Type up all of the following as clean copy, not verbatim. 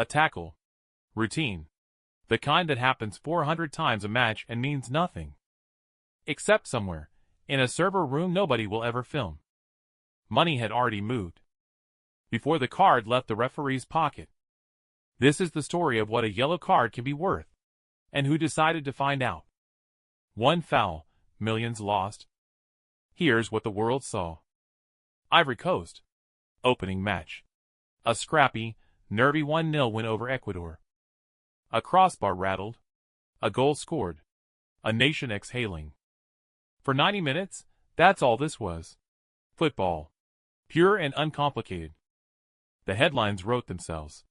A tackle. Routine. The kind that happens 400 times a match and means nothing. Except somewhere, in a server room nobody will ever film. Money had already moved before the card left the referee's pocket. This is the story of what a yellow card can be worth, and who decided to find out. One foul, millions lost. Here's what the world saw. Ivory Coast. Opening match. A scrappy, nervy 1-0 win over Ecuador. A crossbar rattled. A goal scored. A nation exhaling. For 90 minutes, that's all this was. Football. Pure and uncomplicated. The headlines wrote themselves.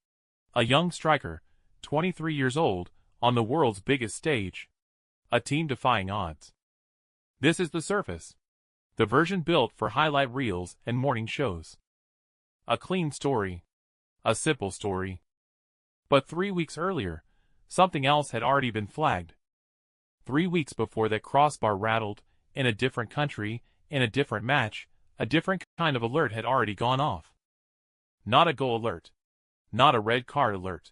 A young striker, 23 years old, on the world's biggest stage. A team defying odds. This is the surface. The version built for highlight reels and morning shows. A clean story. A simple story. But 3 weeks earlier, something else had already been flagged. 3 weeks before that crossbar rattled, in a different country, in a different match, a different kind of alert had already gone off. Not a goal alert. Not a red card alert.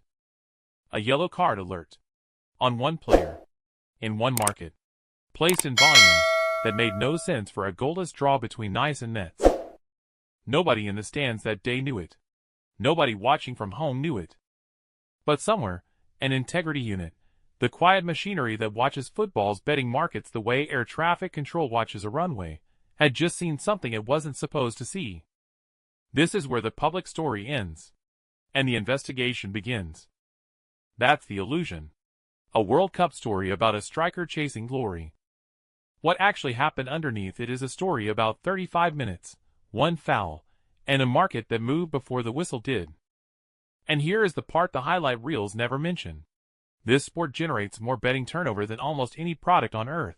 A yellow card alert. On one player. In one market. Placed in volumes that made no sense for a goalless draw between Nice and Metz. Nobody in the stands that day knew it. Nobody watching from home knew it. But somewhere, an integrity unit, the quiet machinery that watches football's betting markets the way air traffic control watches a runway, had just seen something it wasn't supposed to see. This is where the public story ends. And the investigation begins. That's the illusion. A World Cup story about a striker chasing glory. What actually happened underneath it is a story about 35 minutes, one foul, and a market that moved before the whistle did. And here is the part the highlight reels never mention. This sport generates more betting turnover than almost any product on earth.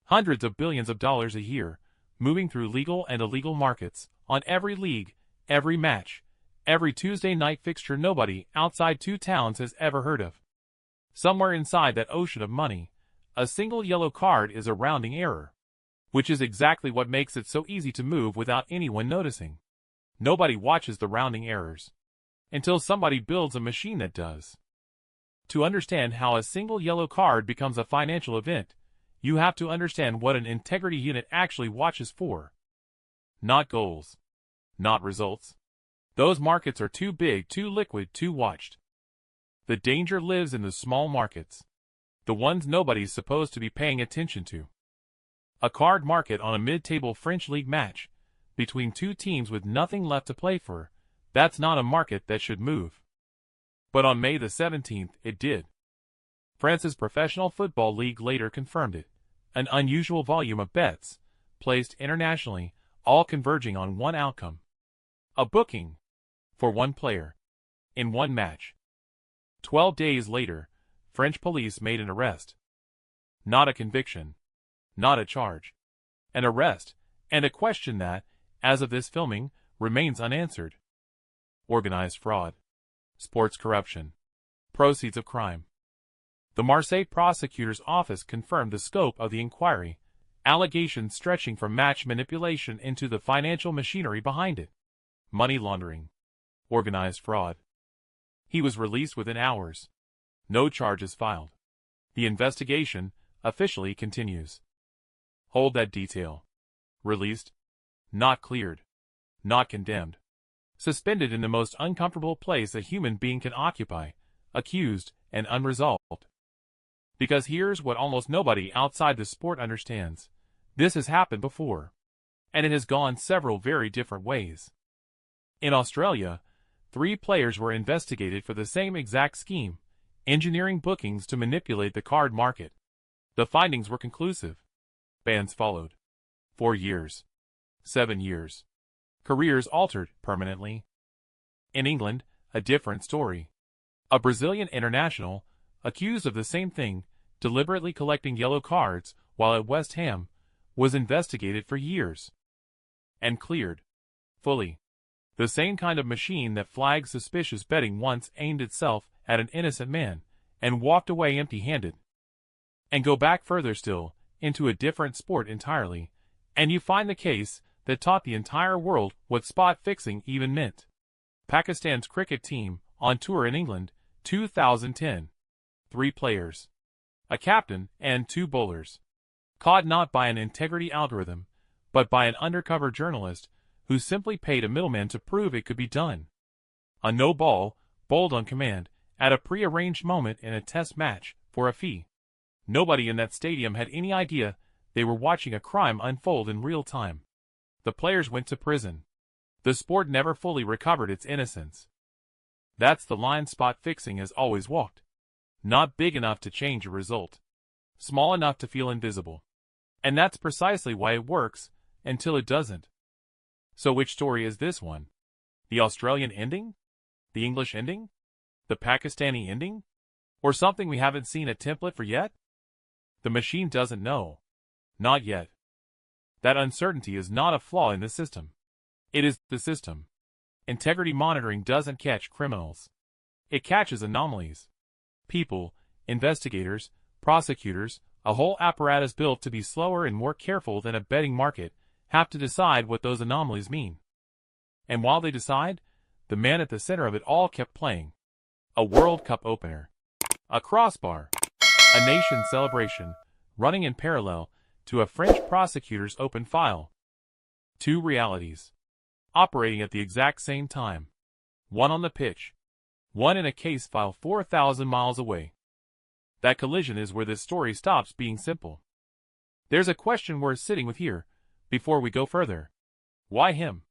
Hundreds of billions of dollars a year, moving through legal and illegal markets, on every league, every match, every Tuesday night fixture nobody outside two towns has ever heard of. Somewhere inside that ocean of money, a single yellow card is a rounding error. Which is exactly what makes it so easy to move without anyone noticing. Nobody watches the rounding errors. Until somebody builds a machine that does. To understand how a single yellow card becomes a financial event, you have to understand what an integrity unit actually watches for. Not goals. Not results. Those markets are too big, too liquid, too watched. The danger lives in the small markets. The ones nobody's supposed to be paying attention to. A card market on a mid-table French league match, between two teams with nothing left to play for, that's not a market that should move. But on May the 17th, it did. France's Professional Football League later confirmed it. An unusual volume of bets, placed internationally, all converging on one outcome. A booking. For one player. In one match. 12 days later, French police made an arrest. Not a conviction. Not a charge. An arrest, and a question that, as of this filming, remains unanswered. Organized fraud. Sports corruption. Proceeds of crime. The Marseille prosecutor's office confirmed the scope of the inquiry, allegations stretching from match manipulation into the financial machinery behind it. Money laundering. Organized fraud. He was released within hours. No charges filed. The investigation officially continues. Hold that detail. Released. Not cleared. Not condemned. Suspended in the most uncomfortable place a human being can occupy, accused and unresolved. Because here's what almost nobody outside the sport understands. This has happened before. And it has gone several very different ways. In Australia, 3 players were investigated for the same exact scheme, engineering bookings to manipulate the card market. The findings were conclusive. Bans followed. 4 years. 7 years. Careers altered permanently. In England, a different story. A Brazilian international, accused of the same thing, deliberately collecting yellow cards while at West Ham, was investigated for years. And cleared. Fully. The same kind of machine that flagged suspicious betting once aimed itself at an innocent man, and walked away empty-handed. And go back further still, into a different sport entirely, and you find the case that taught the entire world what spot fixing even meant. Pakistan's cricket team, on tour in England, 2010. 3 players, a captain, and 2 bowlers. Caught not by an integrity algorithm, but by an undercover journalist who simply paid a middleman to prove it could be done. A no ball, bowled on command, at a pre-arranged moment in a test match, for a fee. Nobody in that stadium had any idea they were watching a crime unfold in real time. The players went to prison. The sport never fully recovered its innocence. That's the line spot fixing has always walked. Not big enough to change a result. Small enough to feel invisible. And that's precisely why it works, until it doesn't. So which story is this one? The Australian ending? The English ending? The Pakistani ending? Or something we haven't seen a template for yet? The machine doesn't know. Not yet. That uncertainty is not a flaw in the system. It is the system. Integrity monitoring doesn't catch criminals. It catches anomalies. People, investigators, prosecutors, a whole apparatus built to be slower and more careful than a betting market, have to decide what those anomalies mean. And while they decide, the man at the center of it all kept playing. A World Cup opener. A crossbar. A nation celebration, running in parallel to a French prosecutor's open file. 2 realities. Operating at the exact same time. One on the pitch. One in a case file 4,000 miles away. That collision is where this story stops being simple. There's a question worth sitting with here, before we go further. Why him?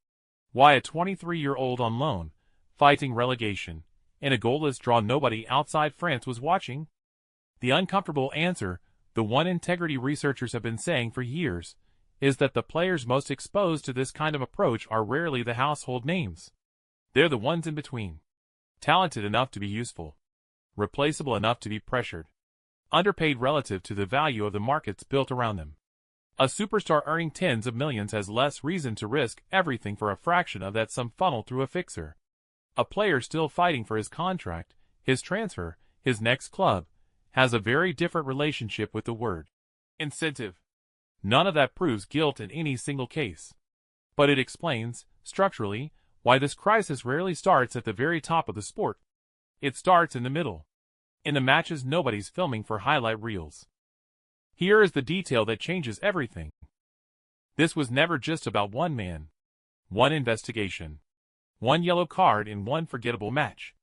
Why a 23-year-old on loan, fighting relegation, in a goalless draw nobody outside France was watching? The uncomfortable answer, the one integrity researchers have been saying for years, is that the players most exposed to this kind of approach are rarely the household names. They're the ones in between. Talented enough to be useful. Replaceable enough to be pressured. Underpaid relative to the value of the markets built around them. A superstar earning tens of millions has less reason to risk everything for a fraction of that sum funneled through a fixer. A player still fighting for his contract, his transfer, his next club, has a very different relationship with the word incentive. None of that proves guilt in any single case. But it explains, structurally, why this crisis rarely starts at the very top of the sport. It starts in the middle. In the matches nobody's filming for highlight reels. Here is the detail that changes everything. This was never just about one man. One investigation. One yellow card in one forgettable match.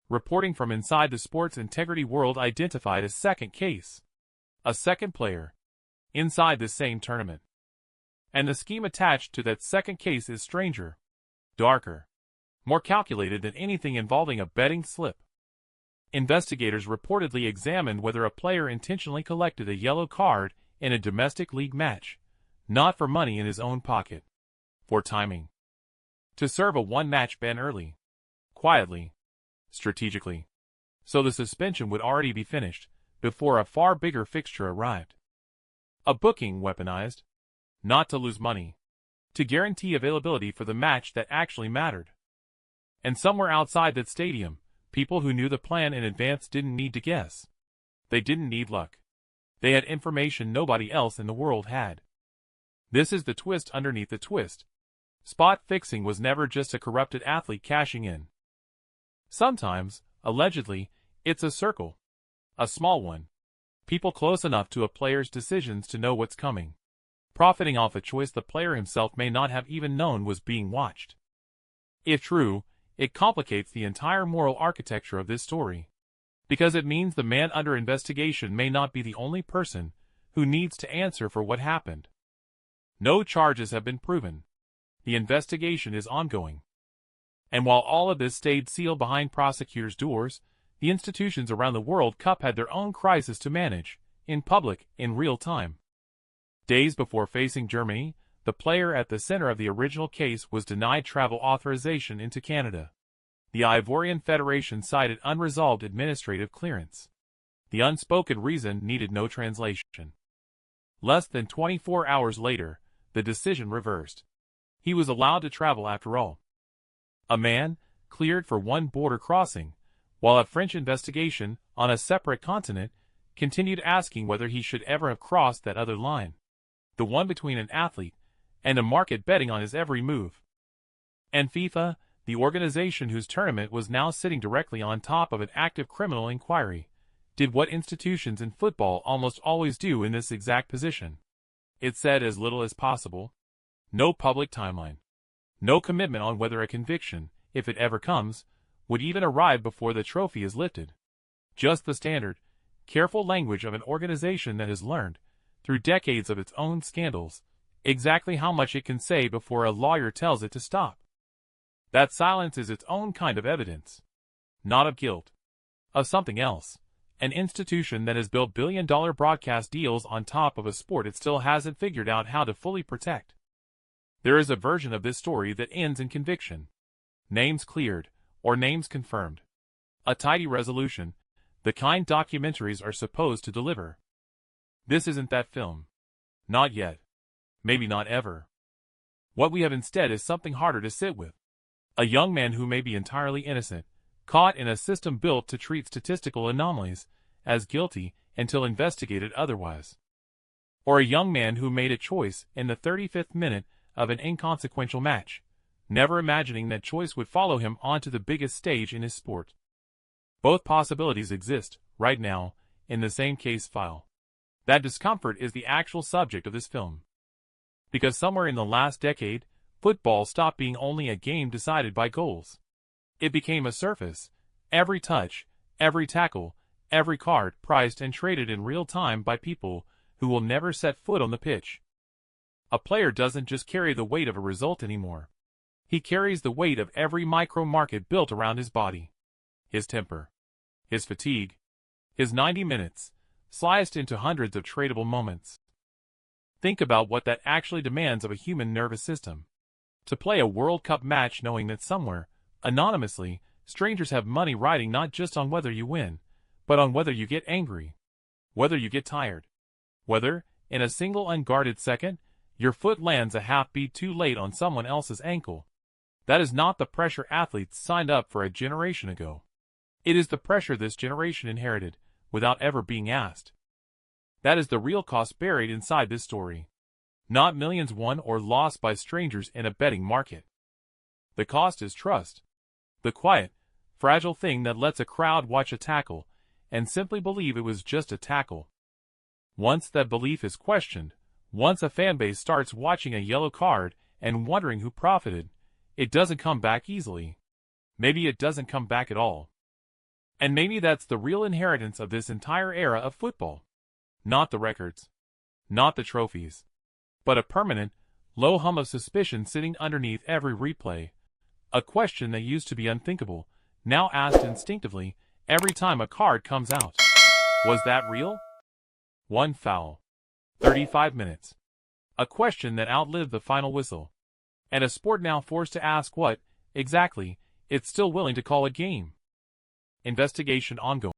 Reporting from inside the sports integrity world identified a second case. A second player. Inside the same tournament. And the scheme attached to that second case is stranger. Darker. More calculated than anything involving a betting slip. Investigators reportedly examined whether a player intentionally collected a yellow card in a domestic league match, not for money in his own pocket. For timing. To serve a one-match ban early. Quietly. Strategically. So the suspension would already be finished before a far bigger fixture arrived. A booking weaponized. Not to lose money. To guarantee availability for the match that actually mattered. And somewhere outside that stadium, people who knew the plan in advance didn't need to guess. They didn't need luck. They had information nobody else in the world had. This is the twist underneath the twist. Spot fixing was never just a corrupted athlete cashing in. Sometimes, allegedly, it's a circle. A small one. People close enough to a player's decisions to know what's coming. Profiting off a choice the player himself may not have even known was being watched. If true, it complicates the entire moral architecture of this story. Because it means the man under investigation may not be the only person who needs to answer for what happened. No charges have been proven. The investigation is ongoing. And while all of this stayed sealed behind prosecutors' doors, the institutions around the World Cup had their own crisis to manage, in public, in real time. Days before facing Germany, the player at the center of the original case was denied travel authorization into Canada. The Ivorian Federation cited unresolved administrative clearance. The unspoken reason needed no translation. Less than 24 hours later, the decision reversed. He was allowed to travel after all. A man, cleared for one border crossing, while a French investigation, on a separate continent, continued asking whether he should ever have crossed that other line. The one between an athlete and a market betting on his every move. And FIFA, the organization whose tournament was now sitting directly on top of an active criminal inquiry, did what institutions in football almost always do in this exact position. It said as little as possible. No public timeline. No commitment on whether a conviction, if it ever comes, would even arrive before the trophy is lifted. Just the standard, careful language of an organization that has learned, through decades of its own scandals, exactly how much it can say before a lawyer tells it to stop. That silence is its own kind of evidence. Not of guilt. Of something else. An institution that has built billion-dollar broadcast deals on top of a sport it still hasn't figured out how to fully protect. There is a version of this story that ends in conviction. Names cleared, or names confirmed. A tidy resolution, the kind documentaries are supposed to deliver. This isn't that film. Not yet. Maybe not ever. What we have instead is something harder to sit with. A young man who may be entirely innocent, caught in a system built to treat statistical anomalies as guilty until investigated otherwise. Or a young man who made a choice in the 35th minute of an inconsequential match, never imagining that choice would follow him onto the biggest stage in his sport. Both possibilities exist, right now, in the same case file. That discomfort is the actual subject of this film. Because somewhere in the last decade, football stopped being only a game decided by goals. It became a surface, every touch, every tackle, every card priced and traded in real time by people who will never set foot on the pitch. A player doesn't just carry the weight of a result anymore. He carries the weight of every micro-market built around his body. His temper. His fatigue. His 90 minutes, sliced into hundreds of tradable moments. Think about what that actually demands of a human nervous system. To play a World Cup match knowing that somewhere, anonymously, strangers have money riding not just on whether you win, but on whether you get angry, whether you get tired, whether, in a single unguarded second, your foot lands a half beat too late on someone else's ankle. That is not the pressure athletes signed up for a generation ago. It is the pressure this generation inherited, without ever being asked. That is the real cost buried inside this story. Not millions won or lost by strangers in a betting market. The cost is trust. The quiet, fragile thing that lets a crowd watch a tackle and simply believe it was just a tackle. Once that belief is questioned, once a fanbase starts watching a yellow card and wondering who profited, it doesn't come back easily. Maybe it doesn't come back at all. And maybe that's the real inheritance of this entire era of football. Not the records. Not the trophies. But a permanent, low hum of suspicion sitting underneath every replay. A question that used to be unthinkable, now asked instinctively every time a card comes out. Was that real? One foul. 35 minutes. A question that outlived the final whistle. And a sport now forced to ask what, exactly, it's still willing to call a game. Investigation ongoing.